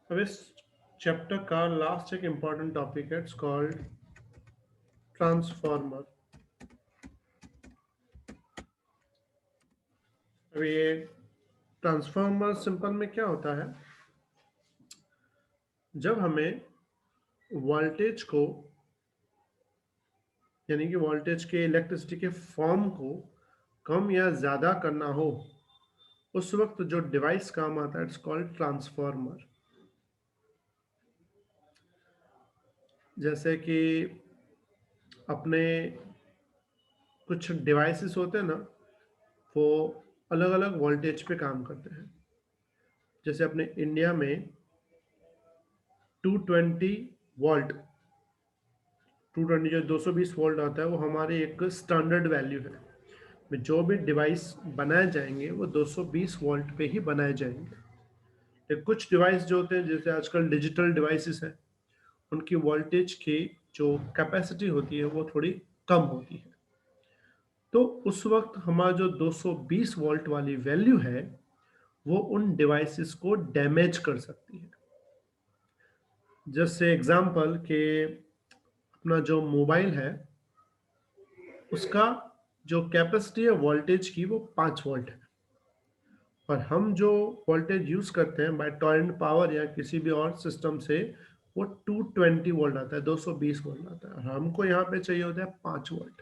अब इस चैप्टर का लास्ट एक इम्पॉर्टेंट टॉपिक है, इट्स कॉल्ड ट्रांसफॉर्मर। अब ये ट्रांसफॉर्मर सिंपल में क्या होता है, जब हमें वोल्टेज को यानी कि वोल्टेज के इलेक्ट्रिसिटी के फॉर्म को कम या ज़्यादा करना हो, उस वक्त जो डिवाइस काम आता है इट्स कॉल्ड ट्रांसफॉर्मर। जैसे कि अपने कुछ डिवाइसेस होते हैं ना, वो अलग अलग वोल्टेज पे काम करते हैं। जैसे अपने इंडिया में 220 वोल्ट, 220 जो 220 वोल्ट आता है वो हमारी एक स्टैंडर्ड वैल्यू है। जो भी डिवाइस बनाए जाएंगे वो 220 वोल्ट पे ही बनाए जाएंगे। लेकिन कुछ डिवाइस जो होते हैं, जैसे आजकल डिजिटल डिवाइसेस हैं, उनकी वोल्टेज की जो कैपेसिटी होती है वो थोड़ी कम होती है। तो उस वक्त हमारा जो 220 वोल्ट वाली वैल्यू है वो उन डिवाइसेस को डैमेज कर सकती है। जैसे एग्जांपल के अपना जो मोबाइल है उसका जो कैपेसिटी है वोल्टेज की वो 5 वोल्ट है, और हम जो वोल्टेज यूज करते हैं बाय टॉरेंट पावर या किसी भी और सिस्टम से, वो 220 वोल्ट आता है, 220 वोल्ट आता है, और हमको यहाँ पे चाहिए होता है 5 वोल्ट।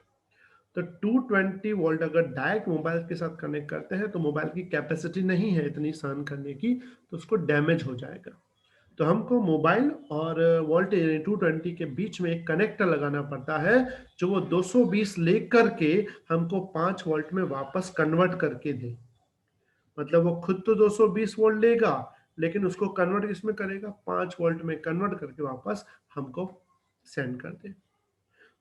तो 220 वोल्ट अगर डायरेक्ट मोबाइल के साथ कनेक्ट करते हैं तो मोबाइल की कैपेसिटी नहीं है इतनी सहन करने की, तो उसको डैमेज हो जाएगा। तो हमको मोबाइल और वोल्टेज यानी 220 के बीच में एक कनेक्टर लगाना पड़ता है, जो वो 220 लेकर के हमको 5 वोल्ट में वापस कन्वर्ट करके दे। मतलब वो खुद तो 220 वोल्ट लेगा, लेकिन उसको कन्वर्ट किसमें करेगा, 5 वोल्ट में कन्वर्ट करके वापस हमको सेंड कर दे।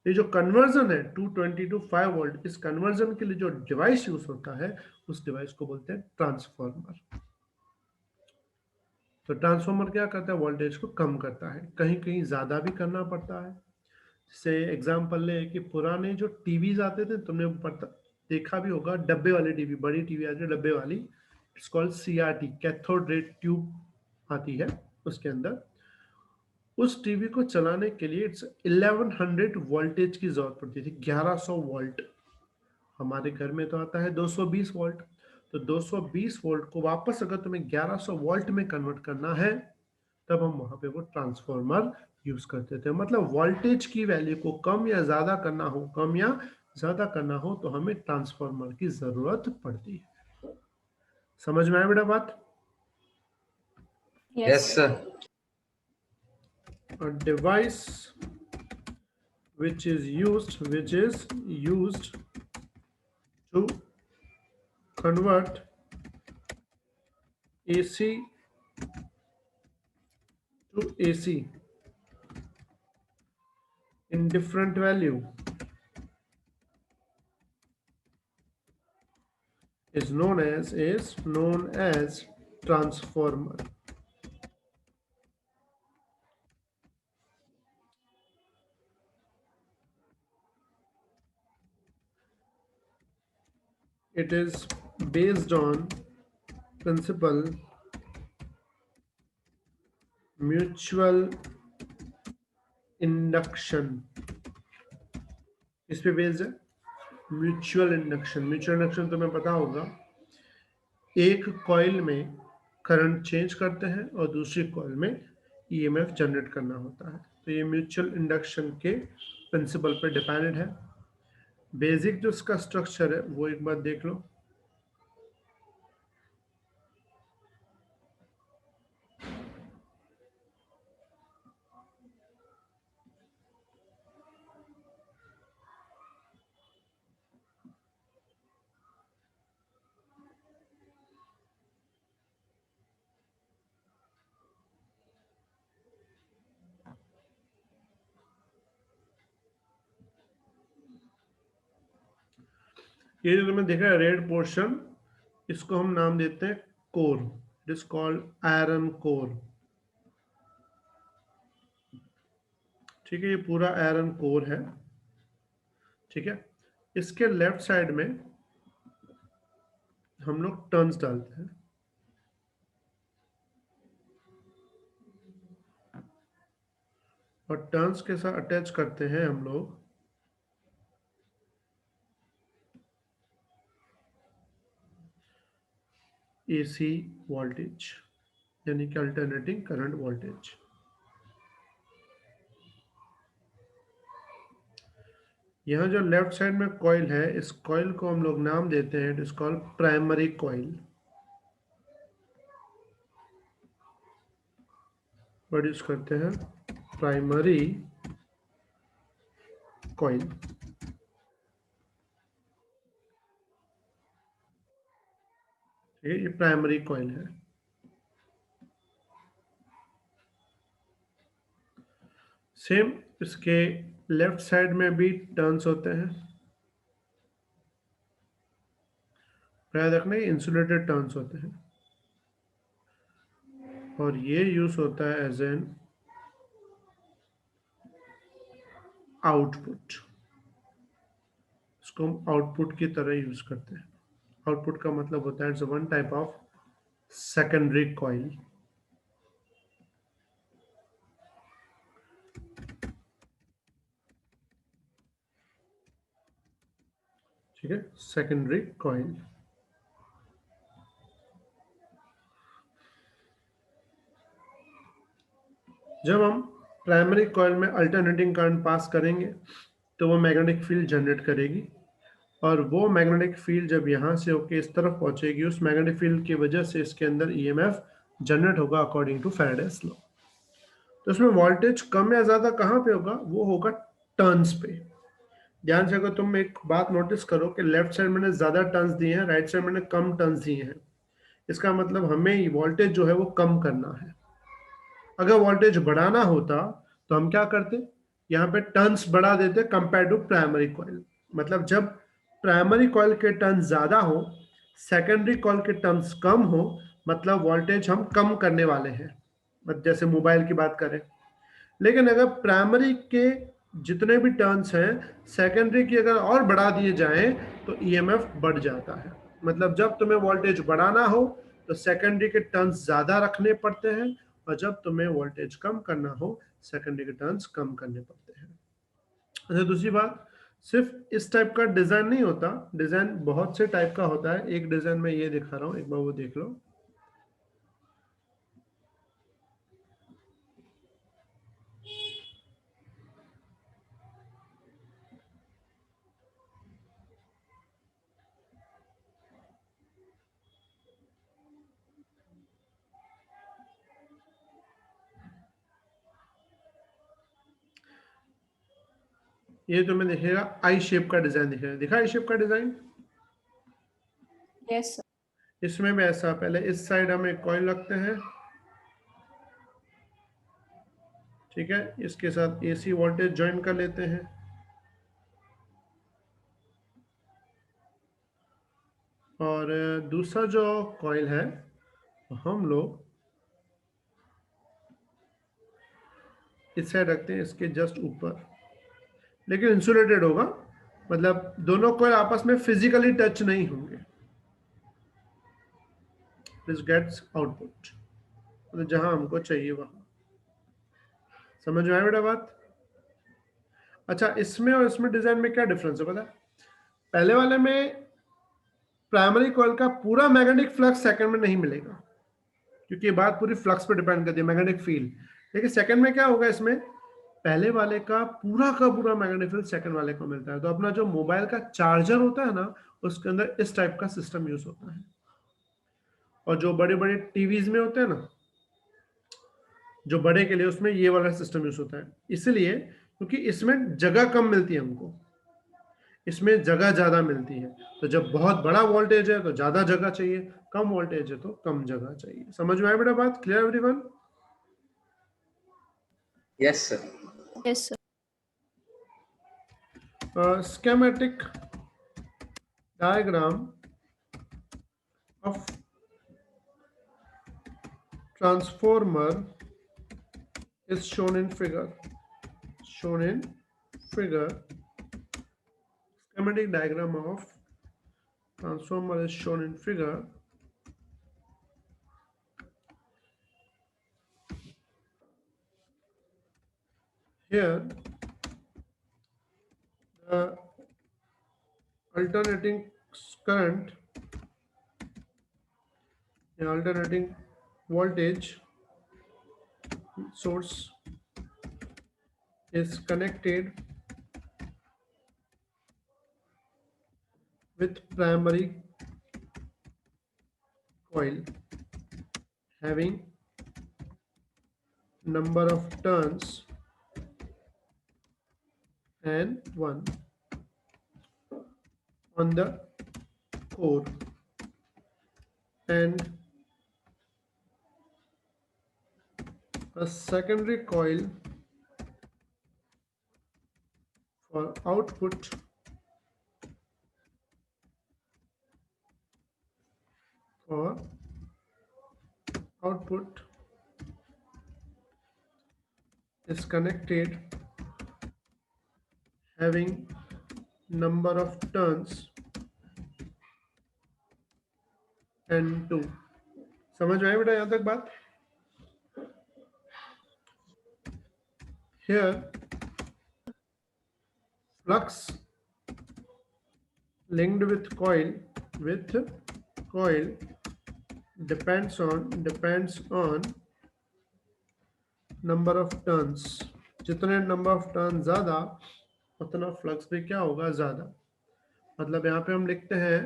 ये जो कन्वर्जन है 220 टू 5 वोल्ट, इस कन्वर्जन के लिए जो डिवाइस यूज होता है उस डिवाइस को बोलते हैं ट्रांसफॉर्मर। तो ट्रांसफॉर्मर क्या करता है, वोल्टेज को कम करता है, कहीं कहीं ज्यादा भी करना पड़ता है। जैसे एग्जांपल ले कि पुराने जो टीवीज आते थे, तुमने देखा भी होगा, डब्बे वाली टीवी, बड़ी टीवी आती है डब्बे वाली, it's called CRT, cathode ray tube आती है उसके अंदर। उस टीवी को चलाने के लिए इट्स 1100 वोल्टेज की जरूरत पड़ती थी, 1100 वोल्ट। हमारे घर में तो आता है 220 वोल्ट। तो 220 वोल्ट को वापस अगर तुम्हें 1100 वोल्ट में कन्वर्ट करना है, तब हम वहां पे वो ट्रांसफॉर्मर यूज करते थे। मतलब वोल्टेज की वैल्यू को कम या ज्यादा करना हो, कम या ज्यादा करना हो, तो हमें ट्रांसफॉर्मर की जरूरत पड़ती है। समझ में आया बेटा बात? Yes, Yes, sir. sir. A device which is used to convert AC to AC in different value is known as transformer. It is based on principle mutual induction. इस पे बेस्ड है म्यूचुअल इंडक्शन। म्यूचुअल इंडक्शन तुम्हें पता होगा, एक coil में current change करते हैं और दूसरी कॉइल में ईएमएफ जनरेट करना होता है। तो ये म्यूचुअल इंडक्शन के प्रिंसिपल पर डिपेंडेड है। बेसिक जो इसका स्ट्रक्चर है वो एक बार देख लो। ये जो तुमने देखा है रेड पोर्शन, इसको हम नाम देते हैं core. It is called iron core. ठीक है, ये पूरा आयरन कोर है। ठीक है, इसके लेफ्ट साइड में हम लोग टर्न्स डालते हैं। और टर्न्स के साथ अटैच करते हैं हम लोग AC वोल्टेज, यानी कि अल्टरनेटिंग करंट वोल्टेज। यहाँ जो लेफ्ट साइड में कॉइल है, इस कॉइल को हम लोग नाम देते हैं, it is called primary coil. Word use करते हैं प्राइमरी कॉइल। ये प्राइमरी कॉइल है। सेम इसके लेफ्ट साइड में भी टर्न्स होते हैं। याद रखना ये इंसुलेटेड टर्न्स होते हैं और ये यूज होता है एज एन आउटपुट। इसको हम आउटपुट की तरह यूज करते हैं। आउटपुट का मतलब होता है it's one type of secondary coil. ठीक है, सेकेंडरी कॉइल। जब हम प्राइमरी कॉइल में अल्टरनेटिंग करंट पास करेंगे तो वो मैग्नेटिक फील्ड जनरेट करेगी, और वो मैग्नेटिक फील्ड जब यहाँ से होके इस तरफ पहुंचेगी, उस मैग्नेटिक फील्ड की वजह से इसके अंदर ईएमएफ जनरेट होगा अकॉर्डिंग टू फैराडेस लॉ। तो इसमें वोल्टेज कम या ज्यादा कहाँ पे होगा? वो होगा टर्न्स पे। ध्यान से अगर तुम एक बात नोटिस करो कि लेफ्ट साइड मैंने ज्यादा टर्न्स दिए हैं, राइट साइड मैंने कम टर्न्स दिए हैं, इसका मतलब हमें वोल्टेज जो है वो कम करना है। अगर वोल्टेज बढ़ाना होता तो हम क्या करते? यहाँ पे टर्न्स बढ़ा देते कंपेयर टू प्राइमरी कॉइल। मतलब जब प्राइमरी कॉइल के टर्न्स ज्यादा हो, सेकेंडरी कॉइल के टर्न्स कम हो, मतलब वोल्टेज हम कम करने वाले हैं, मतलब जैसे मोबाइल की बात करें। लेकिन अगर प्राइमरी के जितने भी टर्न्स हैं सेकेंडरी की अगर और बढ़ा दिए जाएं तो ईएमएफ बढ़ जाता है। मतलब जब तुम्हें वोल्टेज बढ़ाना हो तो सेकेंडरी के टर्न्स ज्यादा रखने पड़ते हैं, और जब तुम्हें वोल्टेज कम करना हो सेकेंडरी के टर्न्स कम करने पड़ते हैं। अच्छा, दूसरी बात, सिर्फ इस टाइप का डिजाइन नहीं होता, डिजाइन बहुत से टाइप का होता है। एक डिजाइन में ये दिखा रहा हूं, एक बार वो देख लो। ये तुम्हें दिखेगा आई शेप का डिजाइन दिखेगा, दिखा आई शेप का डिजाइन? Yes sir. इसमें भी ऐसा, पहले इस साइड हम एक कॉइल रखते हैं, ठीक है, इसके साथ एसी वोल्टेज ज्वाइन कर लेते हैं, और दूसरा जो कॉइल है हम लोग इस साइड रखते हैं, इसके जस्ट ऊपर, लेकिन इंसुलेटेड होगा। मतलब दोनों कॉइल आपस में फिजिकली टच नहीं होंगे। दिस गेट्स आउटपुट, मतलब जहां हमको चाहिए वहां। समझ में आया बेटा बात? अच्छा, इसमें और इसमें डिजाइन में क्या डिफरेंस है पता है? पहले वाले में प्राइमरी कॉइल का पूरा मैग्नेटिक फ्लक्स सेकंड में नहीं मिलेगा, क्योंकि ये बात पूरी फ्लक्स पर डिपेंड करती है, मैग्नेटिक फील्ड। लेकिन सेकंड में क्या होगा, इसमें पहले वाले का पूरा मैग्नेटिक फील्ड सेकंड वाले को मिलता है। तो अपना जो मोबाइल का चार्जर होता है ना, उसके अंदर इस टाइप का सिस्टम यूज होता है। और जो बड़े बड़े टीवीज में होते हैं ना, जो बड़े के लिए, उसमें ये वाला सिस्टम यूज होता है। इसलिए क्योंकि इसमें जगह कम मिलती है हमको, इसमें जगह ज्यादा मिलती है। तो जब बहुत बड़ा वोल्टेज है तो ज्यादा जगह चाहिए, कम वोल्टेज है तो कम जगह चाहिए। समझ में आया बेटा बात? Clear everyone? Yes sir. Yes sir. schematic diagram of transformer is shown in figure. Schematic diagram of transformer is shown in figure. here the alternating current, the alternating voltage source is connected with primary coil having number of turns N1 on the core and a secondary coil for output is connected having number of turns N2। समझ में आया बेटा यहां तक बात? Here flux linked with coil depends on number of turns। जितने number of turn ज्यादा उतना फ्लक्स भी क्या होगा ज्यादा। मतलब यहाँ पे हम लिखते हैं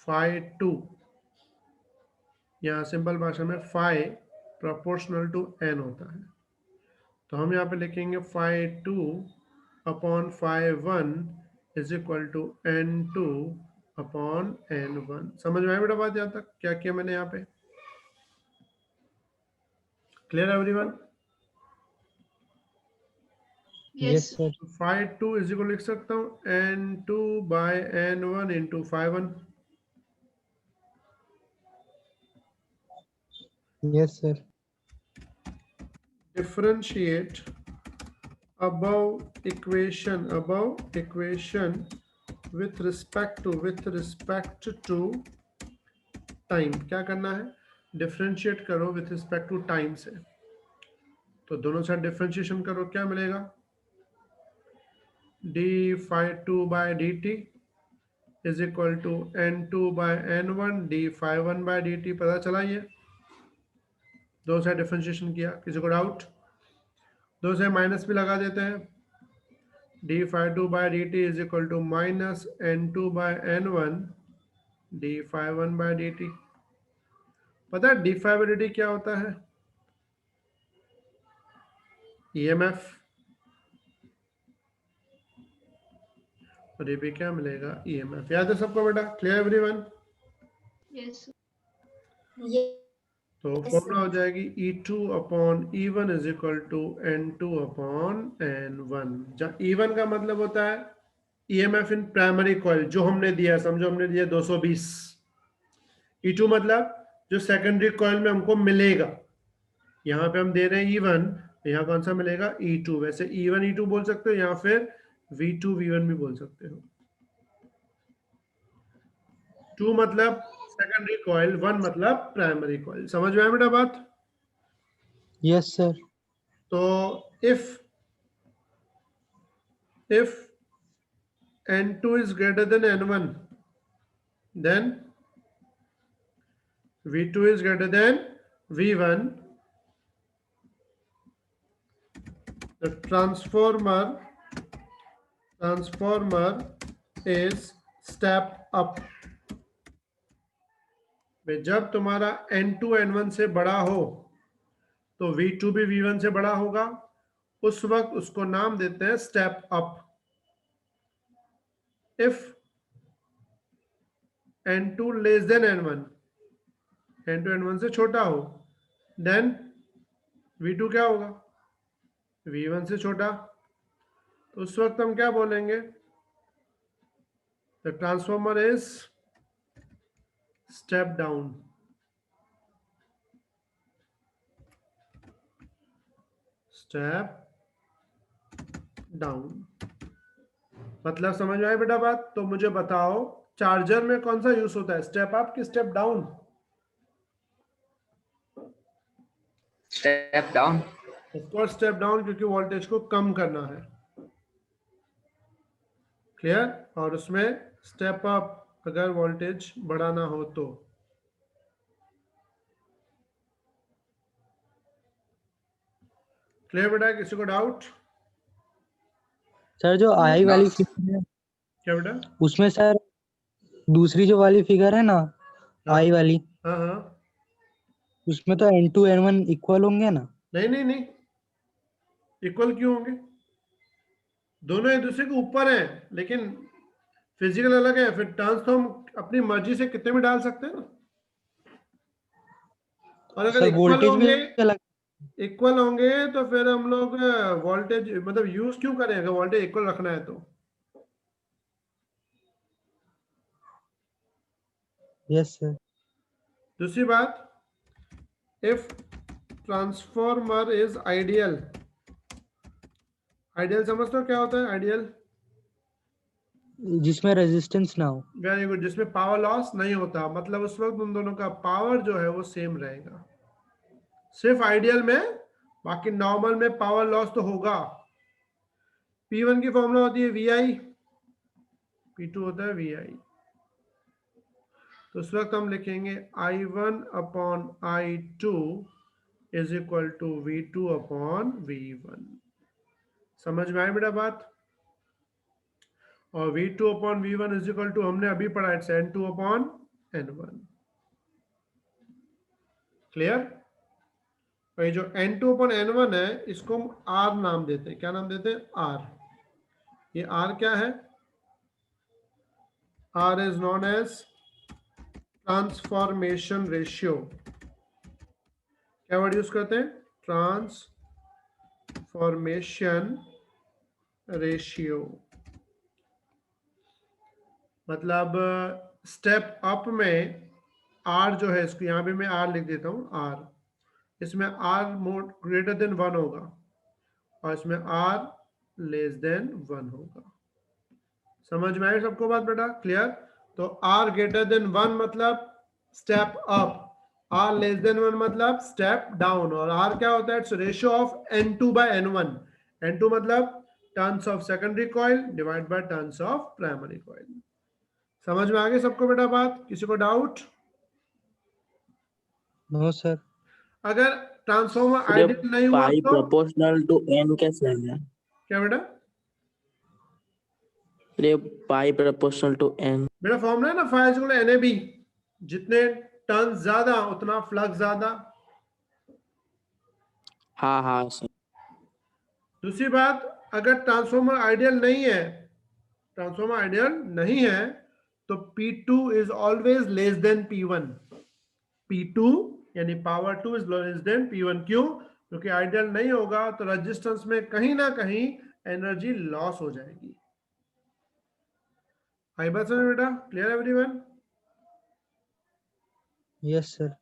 phi2, यहाँ सिंपल भाषा में phi प्रोपोर्शनल टू n होता है, तो हम यहाँ पे लिखेंगे phi2 upon phi1 is equal to n2 upon n1। समझ में आया बेटा बात यहाँ तक? क्या किया मैंने यहाँ पे? Clear everyone? Yes, sir. phi2 is equal लिख सकता हूँ n2 by n1 into phi1। Yes, sir. Differentiate above equation with respect to time। क्या करना है? डिफरेंशिएट करो विथ रिस्पेक्ट टू टाइम से। तो दोनों साइड डिफरेंशिएशन करो, क्या मिलेगा? d phi2 by dt is equal to n2 by n1 d phi1 by dt। पता चला? ये दो साइड डिफरेंशिएशन किया, किसी को डाउट? दो साइड माइनस भी लगा देते हैं। d phi2 by dt is equal to minus n2 by n1 d phi1 by dt। पता है d phi by dt क्या होता है? EMF। और ये भी क्या मिलेगा? EMF। याद है सबको बेटा? Clear everyone? Yes. तो फॉर्मूला हो जाएगी E2 upon E1 is equal to N2 upon N1। जहाँ E1 का मतलब होता है EMF इन प्राइमरी कॉइल, जो हमने दिया, समझो हमने दिया 220। E2 मतलब जो सेकेंडरी कॉइल में हमको मिलेगा। यहाँ पे हम दे रहे हैं E1, यहाँ कौन सा मिलेगा? E2। वैसे E1 E2 बोल सकते हो, या फिर V2 V1 भी बोल सकते हो। 2 मतलब सेकेंडरी कॉइल, 1 मतलब प्राइमरी कॉइल। समझ में आया बेटा बात? Yes, sir. तो if N2 is greater than N1, then V2 is greater than V1, the transformer is step up। जब तुम्हारा N2 N1 से बड़ा हो तो V2 भी V1 से बड़ा होगा, उस वक्त उसको नाम देते हैं step up. If N2 less than N1, N2 N1 से छोटा हो, देन V2 क्या होगा? V1 से छोटा। तो उस वक्त हम क्या बोलेंगे? The transformer is step down. Step down मतलब समझ में आए बेटा बात? तो मुझे बताओ चार्जर में कौन सा यूज होता है, स्टेप अप कि step down? Step down. Of course step down, क्योंकि वोल्टेज को कम करना है। क्लियर? और उसमें स्टेप अप अगर वोल्टेज बढ़ाना हो तो। क्लियर बेटा? किसी को डाउट? सर जो आई वाली फिगर है क्या बेटा? उसमें सर दूसरी जो वाली फिगर है ना, हाँ आई वाली, हाँ हाँ। उसमें तो n2 n1 इक्वल होंगे ना? नहीं नहीं नहीं, इक्वल क्यों होंगे? दोनों एक दूसरे के ऊपर हैं, लेकिन फिजिकल अलग है। फिर टर्न्स तो हम अपनी मर्जी से कितने भी डाल सकते हैं ना। और अगर सर वोल्टेज भी अलग। इक्वल होंगे तो फिर हम लोग वोल्टेज मतलब यूज क्यों करें, अगर वोल्टेज इक्वल रखना है तो। Yes sir. दूसरी बात, if transformer is ideal. Ideal समझते हो क्या होता है आइडियल? जिसमें रेजिस्टेंस ना हो। वेरी गुड, जिसमें पावर लॉस नहीं होता, मतलब उस वक्त उन दोनों का पावर जो है वो सेम रहेगा, सिर्फ आइडियल में। बाकी नॉर्मल में पावर लॉस तो होगा। P1 की फॉर्मूला होती है VI, P2 होता है VI। तो उस वक्त हम लिखेंगे I1 upon I2 is equal to V2 upon V1। समझ में आई बेटा बात? और V2 upon V1 is equal to हमने अभी पढ़ा है N2 अपॉन N1। क्लियर? और ये जो N2 अपॉन N1 है, इसको हम R नाम देते हैं। क्या नाम देते हैं? R। ये R क्या है? R is known as transformation ratio. क्या वर्ड यूज करते हैं? Transformation ratio. मतलब स्टेप अप में R जो है, इसको यहां भी मैं R लिख देता हूं, R। इसमें R मोर ग्रेटर देन 1 होगा और इसमें R लेस देन 1 होगा। समझ में आई सबको बात बेटा? क्लियर? तो R ग्रेटर देन 1 मतलब step up, R less than 1 मतलब स्टेप डाउन। और R क्या होता है? It's ratio of N2 by N1। N2 मतलब turns of secondary coil divide by turns of primary coil. समझ में आ गई सबको बेटा बात? किसी को डाउट? No sir. अगर ट्रांसफॉर्मर फिर आइडियल नहीं हुआ पाई तो? प्रोपोर्शनल टू एन कैसे आएगा? क्या बेटा? फिर पाई प्रोपोर्शनल टू एन। मेरा फॉर्मूला है ना, फाइव NAB। जितने टर्न ज्यादा उतना फ्लक्स ज्यादा। हाँ हाँ सर। दूसरी बात, अगर ट्रांसफॉर्मर आइडियल नहीं है, ट्रांसफॉर्मर आइडियल नहीं है, तो P2 is always less than P1। P2 यानी power 2 is less than P1। क्यों? क्योंकि आइडियल नहीं होगा तो रेजिस्टेंस में कहीं ना कहीं एनर्जी लॉस हो जाएगी। आई बात समझ बेटा? Clear everyone? Yes sir.